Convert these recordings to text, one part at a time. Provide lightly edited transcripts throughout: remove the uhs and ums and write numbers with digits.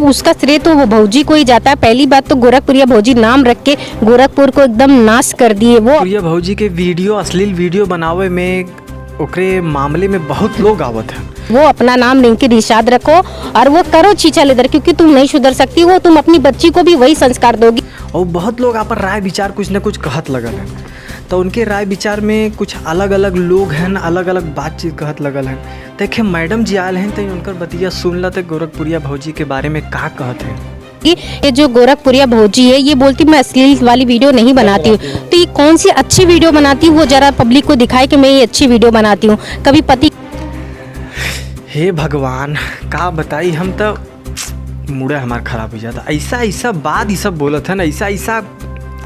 उसका श्रेय तो वो भौजी को ही जाता है। पहली बात तो गोरखपुरिया भौजी नाम रख के गोरखपुर को एकदम नाश कर दिए। वो प्रिया भौजी के वीडियो, अश्लील वीडियो बनावे में ओकरे मामले में बहुत लोग आवत हैं। वो अपना नाम रिंकी रिशाद रखो और वो करो चीचा लेदर, क्योंकि तुम नहीं सुधर सकती हो, तुम अपनी बच्ची को भी वही संस्कार दोगी। और बहुत लोग आप राय विचार कुछ न कुछ कहत लगल हैं, तो उनके राय विचार में कुछ अलग अलग लोग हैं, अलग अलग बातचीत कहत लगल हैं। देखिए मैडम जी आयल हैं तो उनकर बतिया सुन ला, तो गोरखपुरिया भौजी के बारे में का कहत हैं। ये जो गोरखपुरिया भौजी है ये बोलती मैं अश्लील वाली वीडियो नहीं बनाती हूँ, तो ये कौन सी अच्छी वीडियो बनाती हूँ? वो जरा पब्लिक को दिखाए कि मैं ये अच्छी वीडियो बनाती हूँ। कभी पति, हे भगवान का बताई, हम तो मुड़ा हमारा खराब हो जाता। ऐसा ऐसा बात ही सब बोलत है ना, ऐसा ऐसा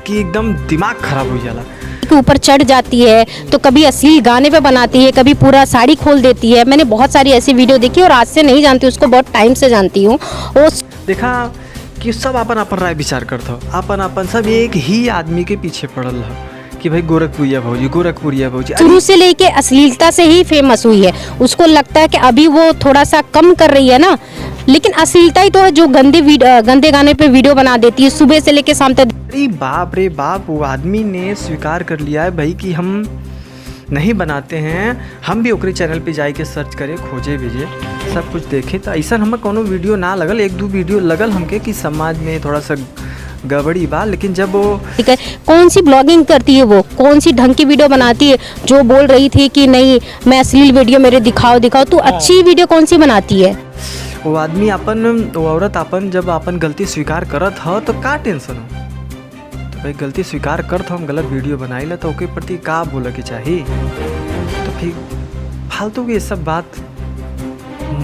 कि एकदम दिमाग खराब हो जाला। के ऊपर चढ़ जाती है तो कभी अश्लील गाने पे बनाती है, कभी पूरा साड़ी खोल देती है। मैंने बहुत सारी ऐसी वीडियो देखी और आज से नहीं जानती, उसको बहुत टाइम से जानती हूँ। वो देखा कि सब अपन अपन राय विचार करता हो, अपन अपन सब एक ही आदमी के पीछे पड़ल है कि भाई गोरखपुरिया भौजी, गोरखपुरिया भौजी शुरू से लेके अश्लीलता से ही फेमस हुई है। उसको लगता है कि अभी वो थोड़ा सा कम कर रही है ना, लेकिन अश्लीलता ही तो है जो गंदे गाने पे वीडियो बना देती है सुबह से लेके शाम तक। अरे बाप रे बाप, वो आदमी ने स्वीकार कर लिया है भाई कि हम नहीं बनाते हैं। हम भी ओकरे चैनल पे जाके सर्च करे, खोजे भेजे, सब कुछ देखे, तो ऐसा हमें कोनो वीडियो ना लगल। एक दो वीडियो लगल हमके कि समाज में थोड़ा सा गड़बड़ी बा, लेकिन जब वो ठीक है, कौन सी ब्लॉगिंग करती है, वो कौन सी ढंग की वीडियो बनाती है? जो बोल रही थी कि नहीं मैं अश्लील वीडियो मेरे दिखाओ, तू अच्छी वीडियो कौन सी बनाती है? वो आदमी अपन, वो औरत अपन जब अपन गलती स्वीकार करत हो तो का टेंशन हो? तो भाई गलती स्वीकार करत हो, हम गलत वीडियो बनाइला तो ओके प्रति का बोले के चाहिए। तो फिर फालतू की ये सब बात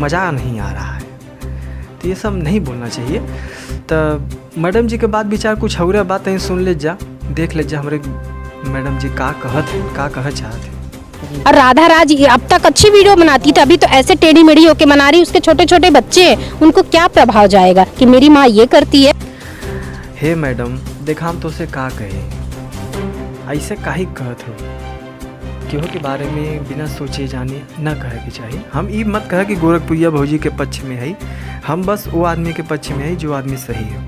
मज़ा नहीं आ रहा है, तो ये सब नहीं बोलना चाहिए। तो मैडम जी के बात विचार कुछ और बात है, सुन ले जा, देख ले जा हमारे मैडम जी का कह चाहते। और राधा राज अब तक अच्छी वीडियो बनाती थी, अभी तो ऐसे टेढ़ी मेढ़ी होके बना रही। उसके छोटे छोटे बच्चे हैं, उनको क्या प्रभाव जाएगा कि मेरी माँ ये करती है। हे मैडम देखा, हम तो उसे का कहे, ऐसे काहे कहत हो? केहू के बारे में बिना सोचे जाने न कहे के चाहिए। हम ये मत कहे कि गोरखपुरिया भौजी के पक्ष में है, हम बस वो आदमी के पक्ष में है जो आदमी सही हो।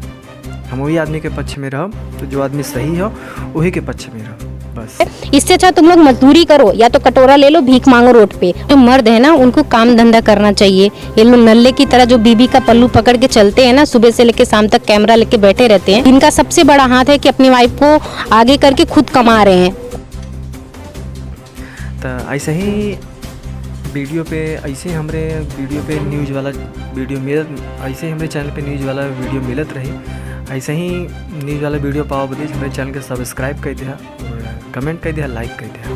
हम वही आदमी के पक्ष में रहो, तो जो आदमी सही हो वही के पक्ष में रहो बस। इससे अच्छा तुम लोग मजदूरी करो, या तो कटोरा ले लो, भीख मांगो रोड पे। जो मर्द है ना उनको काम धंधा करना चाहिए। ये लोग नल्ले की तरह जो बीबी का पल्लू पकड़ के चलते हैं ना, सुबह से लेके शाम तक कैमरा लेके बैठे रहते हैं। इनका सबसे बड़ा हाथ है कि अपनी वाइफ को आगे करके खुद कमा रहे हैं। तो ऐसे ही वीडियो पे, ऐसे हमारे वीडियो पे न्यूज़ वाला वीडियो मिलत, ऐसे ही हमारे चैनल पे न्यूज़ वाला वीडियो मिलत रही। ऐसे ही न्यूज़ वाला वीडियो पाओ बदे हमारे चैनल के सब्सक्राइब कर दिया, कमेंट कर दिया, लाइक कर दिया।